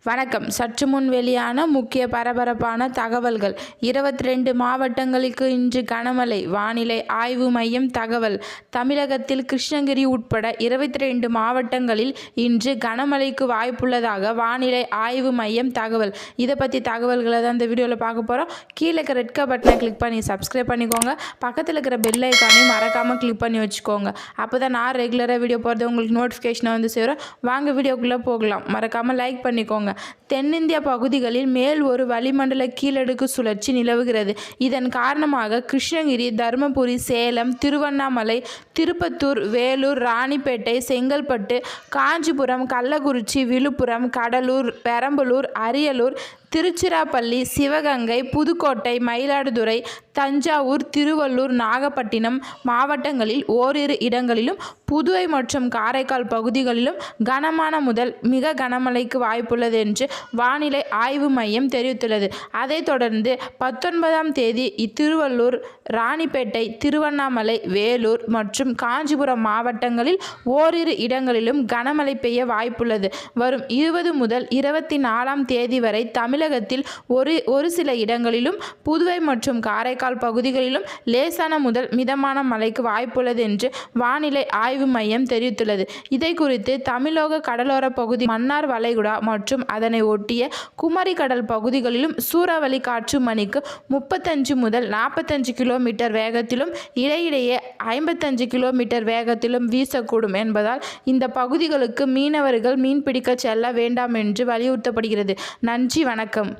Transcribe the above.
வணக்கம். சற்று முன் வெளியான முக்கிய பரபரப்பான தகவல்கள். 22 மாவட்டங்களுக்கு இன்று கனமழை. வானிலை ஆய்வு மையம் தகவல். தமிழகத்தில் கிருஷ்ணகிரி உட்பட 22 மாவட்டங்களில் இன்று கனமழைக்கு வாய்ப்புள்ளதாக வானிலை ஆய்வு மையம் தகவல். இதை பற்றி தகவல்களை தான் இந்த வீடியோவில் பார்க்க போகிறோம். கீழே இருக்கிற ரெட் கலர் பட்டனை கிளிக் பண்ணி சப்ஸ்கிரைப் பண்ணிக்கோங்க. பக்கத்தில் இருக்கிற பெல் ஐக்கானையும் மறக்காமல் கிளிக் பண்ணி வச்சுக்கோங்க. அப்போ தான் நான் ரெகுலராக வீடியோ போகிறது உங்களுக்கு நோட்டிஃபிகேஷனை வந்து சேரும். வாங்க வீடியோக்குள்ளே போகலாம். மறக்காமல் லைக் பண்ணிக்கோங்க. தென்னிந்திய பகுதிகளில் மேல் ஒரு வளிமண்டல கீழடுக்கு சுழற்சி நிலவுகிறது. இதன் காரணமாக கிருஷ்ணகிரி, தருமபுரி, சேலம், திருவண்ணாமலை, திருப்பத்தூர், வேலூர், ராணிப்பேட்டை, செங்கல்பட்டு, காஞ்சிபுரம், கள்ளக்குறிச்சி, விழுப்புரம், கடலூர், பெரம்பலூர், அரியலூர், திருச்சிராப்பள்ளி, சிவகங்கை, புதுக்கோட்டை, மயிலாடுதுறை, தஞ்சாவூர், திருவள்ளூர், நாகப்பட்டினம் மாவட்டங்களில் ஓரிரு இடங்களிலும், புதுவை மற்றும் காரைக்கால் பகுதிகளிலும் கனமான முதல் மிக கனமழைக்கு வாய்ப்புள்ளது என்று வானிலை ஆய்வு மையம் தெரிவித்துள்ளது. அதைத் தொடர்ந்து 19ஆம் தேதி திருவள்ளூர், ராணிப்பேட்டை, திருவண்ணாமலை, வேலூர் மற்றும் காஞ்சிபுரம் மாவட்டங்களில் ஓரிரு இடங்களிலும் கனமழை பெய்ய வாய்ப்புள்ளது. வரும் 20 முதல் 24ஆம் தேதி வரை தமிழகத்தில் ஒரு சில இடங்களிலும், புதுவை மற்றும் காரைக்கால் பகுதிகளிலும் லேசான முதல் மிதமான மழைக்கு வாய்ப்புள்ளது என்று வானிலை ஆய்வு மையம் தெரிவித்துள்ளது. இதை குறித்து தமிழக கடலோர பகுதி, மன்னார் வளைகுடா மற்றும் அதனை ஒட்டிய குமரி கடல் பகுதிகளிலும் சூறாவளி காற்று மணிக்கு 35 முதல் 45 கிலோமீட்டர் வேகத்திலும், இடையிடையே 55 கிலோமீட்டர் வேகத்திலும் வீசக்கூடும் என்பதால் இந்த பகுதிகளுக்கு மீனவர்கள் மீன்பிடிக்க செல்ல வேண்டாம் என்று வலியுறுத்தப்படுகிறது. நன்றி, வணக்கம்.